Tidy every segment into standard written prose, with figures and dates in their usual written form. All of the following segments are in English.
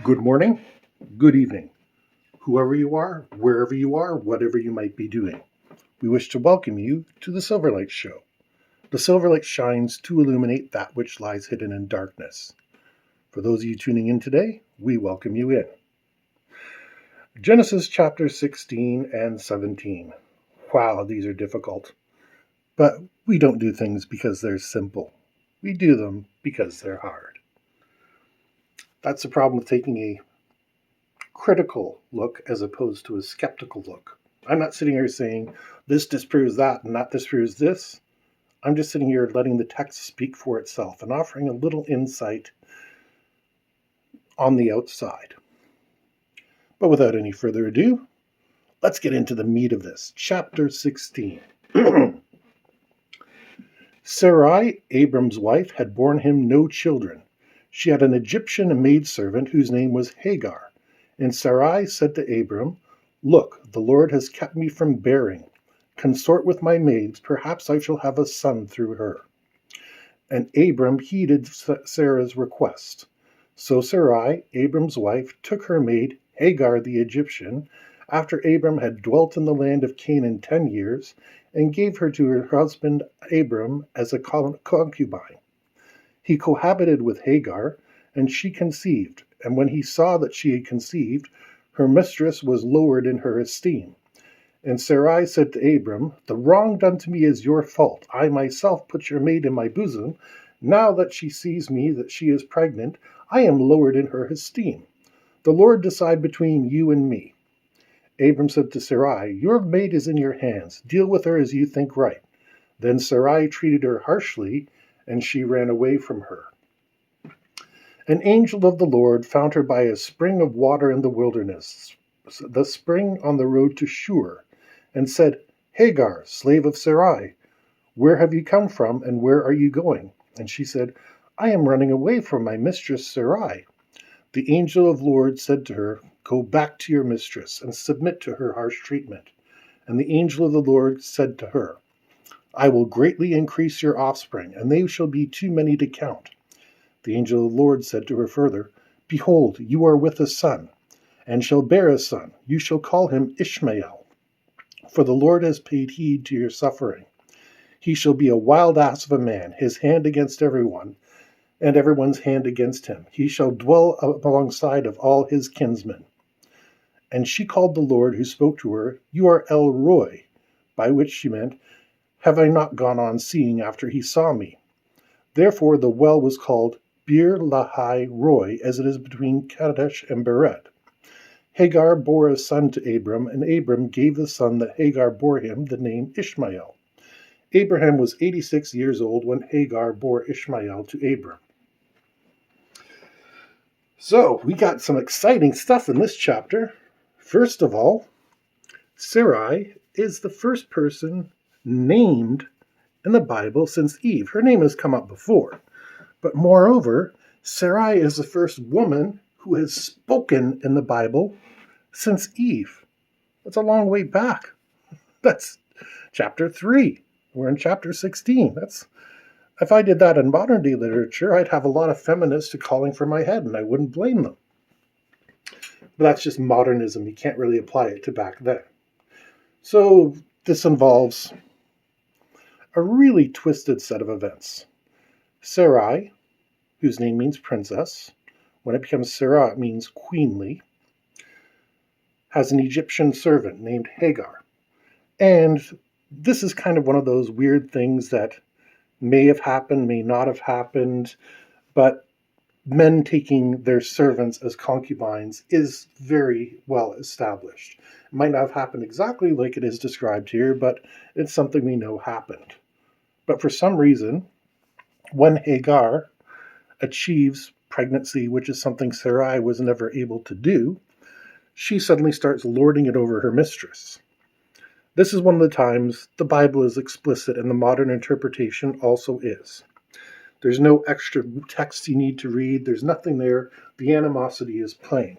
Good morning, good evening, whoever you are, wherever you are, whatever you might be doing. We wish to welcome you to the Silverlight Show. The Silverlight shines to illuminate that which lies hidden in darkness. For those of you tuning in today, we welcome you in. Genesis chapter 16 and 17. Wow, these are difficult. But we don't do things because they're simple. We do them because they're hard. That's the problem with taking a critical look as opposed to a skeptical look. I'm not sitting here saying this disproves that and that disproves this. I'm just sitting here letting the text speak for itself and offering a little insight on the outside. But without any further ado, let's get into the meat of this. Chapter 16. Sarai, Abram's wife, had borne him no children. She had an Egyptian maidservant whose name was Hagar. And Sarai said to Abram, "Look, the Lord has kept me from bearing. Consort with my maids, perhaps I shall have a son through her." And Abram heeded Sarah's request. So Sarai, Abram's wife, took her maid, Hagar the Egyptian, after Abram had dwelt in the land of Canaan 10 years, and gave her to her husband Abram as a concubine. He cohabited with Hagar, and she conceived. And when he saw that she had conceived, her mistress was lowered in her esteem. And Sarai said to Abram, "The wrong done to me is your fault. I myself put your maid in my bosom. Now that she sees me that she is pregnant, I am lowered in her esteem. The Lord decide between you and me." Abram said to Sarai, "Your maid is in your hands. Deal with her as you think right." Then Sarai treated her harshly, and she ran away from her. An angel of the Lord found her by a spring of water in the wilderness, the spring on the road to Shur, and said, "Hagar, slave of Sarai, where have you come from, and where are you going?" And she said, "I am running away from my mistress Sarai." The angel of the Lord said to her, "Go back to your mistress, and submit to her harsh treatment." And the angel of the Lord said to her, "I will greatly increase your offspring, and they shall be too many to count." The angel of the Lord said to her further, "Behold, you are with a son, and shall bear a son. You shall call him Ishmael, for the Lord has paid heed to your suffering. He shall be a wild ass of a man, his hand against everyone, and everyone's hand against him. He shall dwell alongside of all his kinsmen." And she called the Lord who spoke to her, "You are El Roi," by which she meant, "Have I not gone on seeing after he saw me?" Therefore the well was called Bir Lahai Roi, as it is between Kadesh and Beret. Hagar bore a son to Abram, and Abram gave the son that Hagar bore him the name Ishmael. Abraham was 86 years old when Hagar bore Ishmael to Abram. So, we got some exciting stuff in this chapter. First of all, Sarai is the first person named in the Bible since Eve. Her name has come up before. But moreover, Sarai is the first woman who has spoken in the Bible since Eve. That's a long way back. That's chapter 3. We're in chapter 16. If I did that in modern day literature, I'd have a lot of feminists calling for my head, and I wouldn't blame them. But that's just modernism. You can't really apply it to back then. So this involves a really twisted set of events. Sarai, whose name means princess, when it becomes Sarah, it means queenly, has an Egyptian servant named Hagar. And this is kind of one of those weird things that may have happened, may not have happened, but men taking their servants as concubines is very well established. It might not have happened exactly like it is described here, but it's something we know happened. But for some reason, when Hagar achieves pregnancy, which is something Sarai was never able to do, she suddenly starts lording it over her mistress. This is one of the times the Bible is explicit, and the modern interpretation also is. There's no extra text you need to read. There's nothing there. The animosity is plain.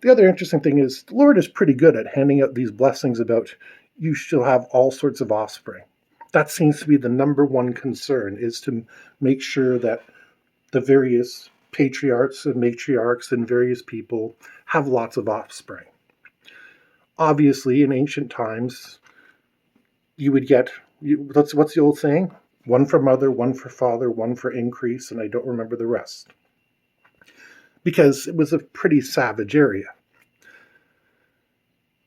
The other interesting thing is the Lord is pretty good at handing out these blessings about you shall have all sorts of offspring. That seems to be the number one concern, is to make sure that the various patriarchs and matriarchs and various people have lots of offspring. Obviously, in ancient times, you would get, what's the old saying? One for mother, one for father, one for increase, and I don't remember the rest. Because it was a pretty savage area.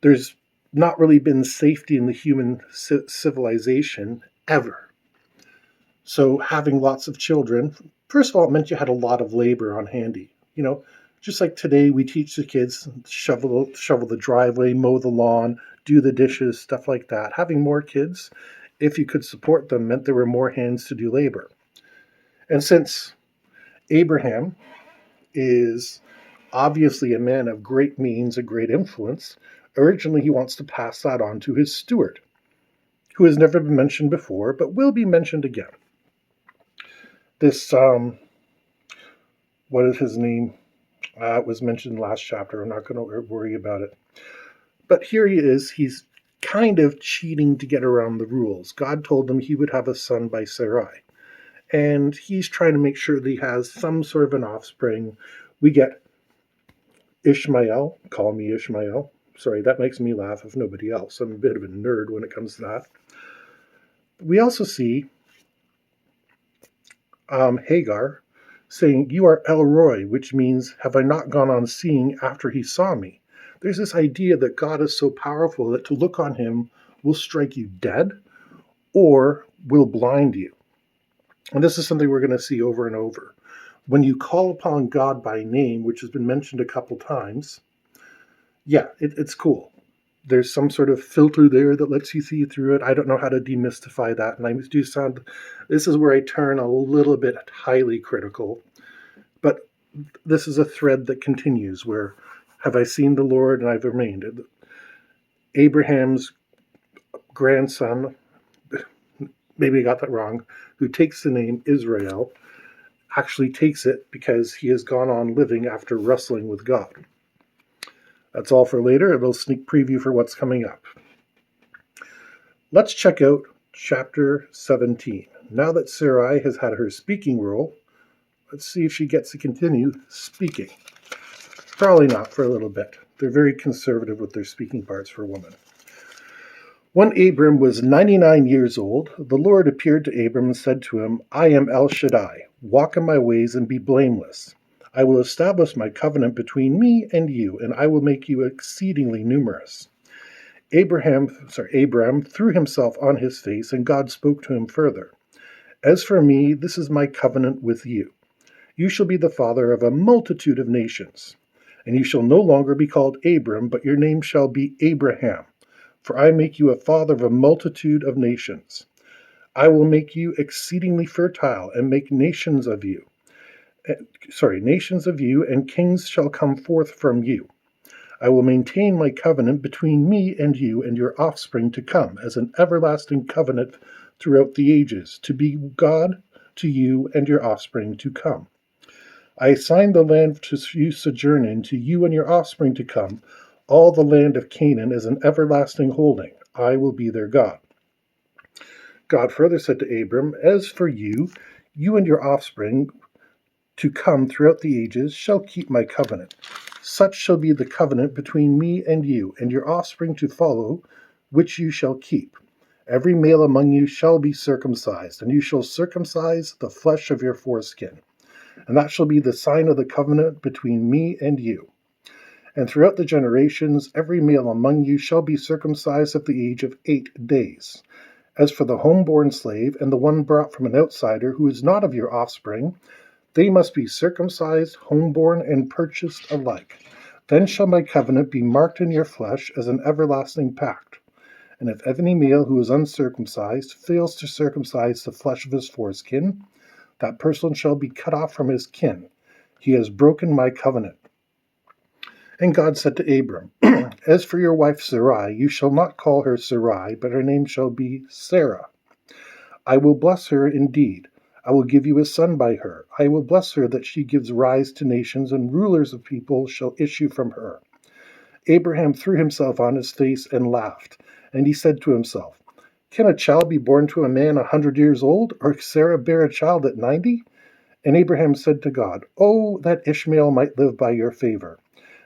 There's not really been safety in the human civilization ever. So having lots of children, first of all, it meant you had a lot of labor on handy. Just like today, we teach the kids shovel the driveway, mow the lawn, do the dishes, stuff like that. Having more kids, if you could support them, meant there were more hands to do labor. And since Abraham is obviously a man of great means, a great influence, originally he wants to pass that on to his steward, who has never been mentioned before, but will be mentioned again. This, what is his name? It was mentioned last chapter. I'm not going to worry about it. But here he is. He's kind of cheating to get around the rules. God told him he would have a son by Sarai. And he's trying to make sure that he has some sort of an offspring. We get Ishmael. Call me Ishmael. Sorry, that makes me laugh if nobody else. I'm a bit of a nerd when it comes to that. We also see Hagar saying, "You are El Roi," which means, "Have I not gone on seeing after he saw me?" There's this idea that God is so powerful that to look on him will strike you dead or will blind you. And this is something we're going to see over and over. When you call upon God by name, which has been mentioned a couple times, it's cool. There's some sort of filter there that lets you see through it. I don't know how to demystify that. And this is where I turn a little bit highly critical. But this is a thread that continues where, have I seen the Lord and I've remained? Abraham's grandson, maybe I got that wrong, who takes the name Israel, actually takes it because he has gone on living after wrestling with God. That's all for later. A little sneak preview for what's coming up. Let's check out chapter 17. Now that Sarai has had her speaking role, let's see if she gets to continue speaking. Probably not for a little bit. They're very conservative with their speaking parts for women. When Abram was 99 years old, the Lord appeared to Abram and said to him, "I am El Shaddai. Walk in my ways and be blameless. I will establish my covenant between me and you, and I will make you exceedingly numerous." Abram threw himself on his face, and God spoke to him further. "As for me, this is my covenant with you. You shall be the father of a multitude of nations. And you shall no longer be called Abram, but your name shall be Abraham. For I make you a father of a multitude of nations. I will make you exceedingly fertile, and make nations of you, and kings shall come forth from you. I will maintain my covenant between me and you and your offspring to come, as an everlasting covenant throughout the ages, to be God to you and your offspring to come. I assign the land you sojourn in to you and your offspring to come, all the land of Canaan as an everlasting holding. I will be their God." God further said to Abram, "As for you, you and your offspring to come throughout the ages shall keep my covenant. Such shall be the covenant between me and you, and your offspring to follow, which you shall keep. Every male among you shall be circumcised, and you shall circumcise the flesh of your foreskin. And that shall be the sign of the covenant between me and you. And throughout the generations, every male among you shall be circumcised at the age of 8 days. As for the homeborn slave and the one brought from an outsider who is not of your offspring, they must be circumcised, homeborn, and purchased alike. Then shall my covenant be marked in your flesh as an everlasting pact. And if any male who is uncircumcised fails to circumcise the flesh of his foreskin, that person shall be cut off from his kin. He has broken my covenant." And God said to Abram, "As for your wife Sarai, you shall not call her Sarai, but her name shall be Sarah. I will bless her indeed. I will give you a son by her. I will bless her that she gives rise to nations, and rulers of people shall issue from her." Abraham threw himself on his face and laughed, and he said to himself, "Can a child be born to a man 100 years old, or Sarah bear a child at 90? And Abraham said to God, "Oh, that Ishmael might live by your favor."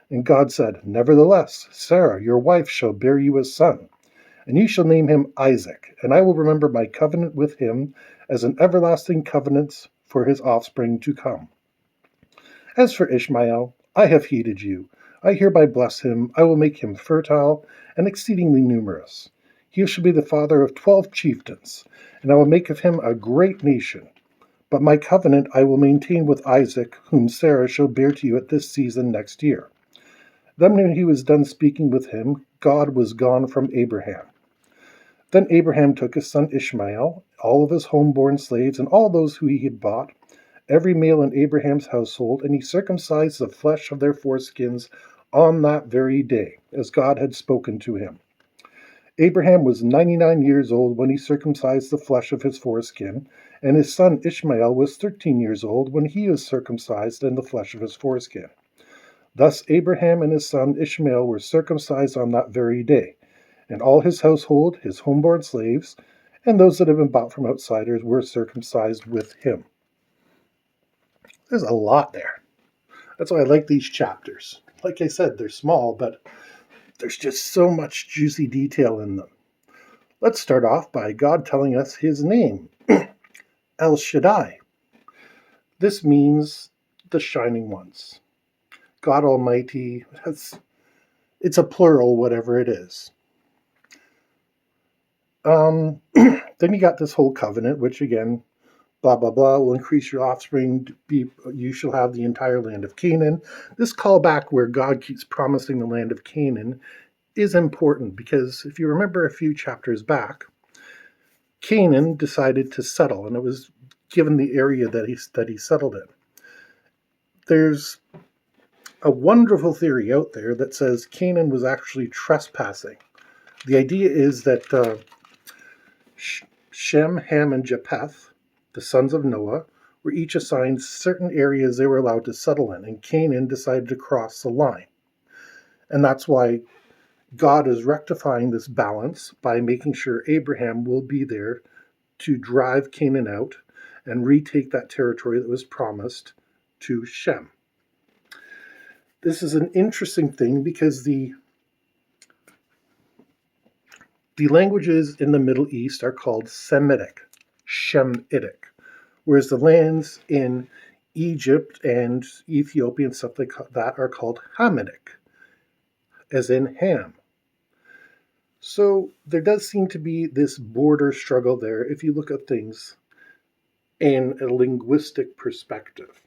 And God said, "Nevertheless, Sarah, your wife, shall bear you a son, and you shall name him Isaac, and I will remember my covenant with him as an everlasting covenant for his offspring to come. As for Ishmael, I have heeded you. I hereby bless him. I will make him fertile and exceedingly numerous. He shall be the father of 12 chieftains, and I will make of him a great nation. But my covenant I will maintain with Isaac, whom Sarah shall bear to you at this season next year." Then when he was done speaking with him, God was gone from Abraham. Then Abraham took his son Ishmael, all of his homeborn slaves, and all those who he had bought, every male in Abraham's household, and he circumcised the flesh of their foreskins on that very day, as God had spoken to him. Abraham was 99 years old when he circumcised the flesh of his foreskin, and his son Ishmael was 13 years old when he was circumcised in the flesh of his foreskin. Thus Abraham and his son Ishmael were circumcised on that very day, and all his household, his homeborn slaves, and those that had been bought from outsiders were circumcised with him. There's a lot there. That's why I like these chapters. Like I said, they're small, but there's just so much juicy detail in them. Let's start off by God telling us his name, El Shaddai. This means the shining ones. God Almighty, it's a plural, whatever it is. Then you got this whole covenant, which again, blah, blah, blah, will increase your offspring, you shall have the entire land of Canaan. This callback where God keeps promising the land of Canaan is important because if you remember a few chapters back, Canaan decided to settle, and it was given the area that he settled in. There's a wonderful theory out there that says Canaan was actually trespassing. The idea is that Shem, Ham, and Japheth, the sons of Noah, were each assigned certain areas they were allowed to settle in, and Canaan decided to cross the line. And that's why God is rectifying this balance by making sure Abraham will be there to drive Canaan out and retake that territory that was promised to Shem. This is an interesting thing because the languages in the Middle East are called Semitic, Shemitic, whereas the lands in Egypt and Ethiopia and stuff like that are called Hamitic, as in Ham. So there does seem to be this border struggle there if you look at things in a linguistic perspective.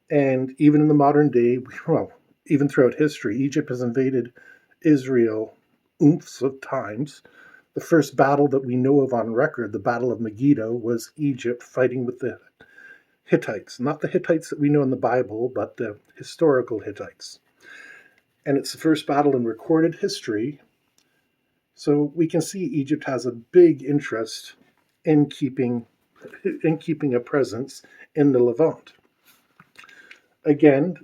And even in the modern day, well, even throughout history, Egypt has invaded Israel oomphs of times. The first battle that we know of on record, the Battle of Megiddo, was Egypt fighting with the Hittites. Not the Hittites that we know in the Bible, but the historical Hittites. And it's the first battle in recorded history. So we can see Egypt has a big interest in keeping a presence in the Levant. Again,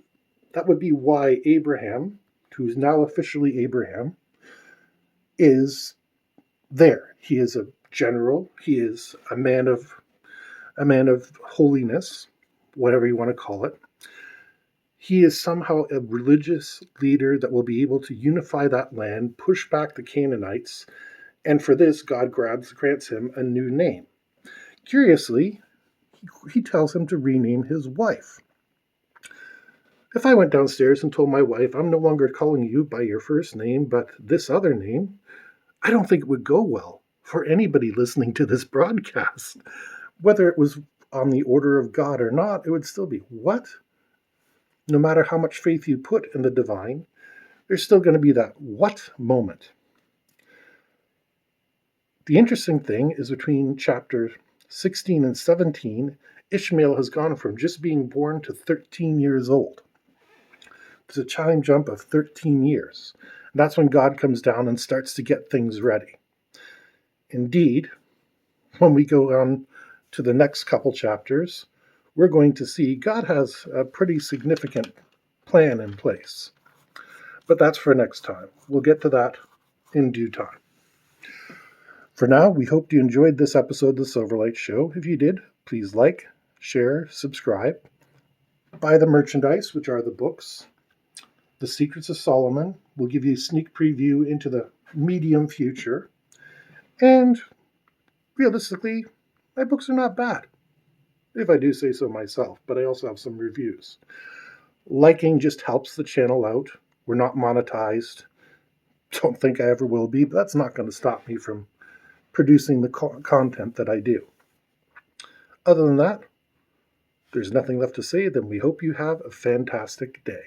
that would be why Abraham, who's now officially Abraham, is there. He is a general. He is a man of holiness, whatever you want to call it. He is somehow a religious leader that will be able to unify that land, push back the Canaanites, and for this, God grants him a new name. Curiously, he tells him to rename his wife. If I went downstairs and told my wife, "I'm no longer calling you by your first name, but this other name," I don't think it would go well for anybody listening to this broadcast. Whether it was on the order of God or not, it would still be, what? No matter how much faith you put in the divine, there's still going to be that what moment. The interesting thing is between chapter 16 and 17, Ishmael has gone from just being born to 13 years old. There's a time jump of 13 years. And that's when God comes down and starts to get things ready. Indeed, when we go on to the next couple chapters, we're going to see God has a pretty significant plan in place. But that's for next time. We'll get to that in due time. For now, we hope you enjoyed this episode of the Silverlight Show. If you did, please like, share, subscribe, buy the merchandise, which are the books. The Secrets of Solomon will give you a sneak preview into the medium future. And realistically, my books are not bad, if I do say so myself, but I also have some reviews. Liking just helps the channel out. We're not monetized. Don't think I ever will be, but that's not going to stop me from producing the content that I do. Other than that, there's nothing left to say. Then we hope you have a fantastic day.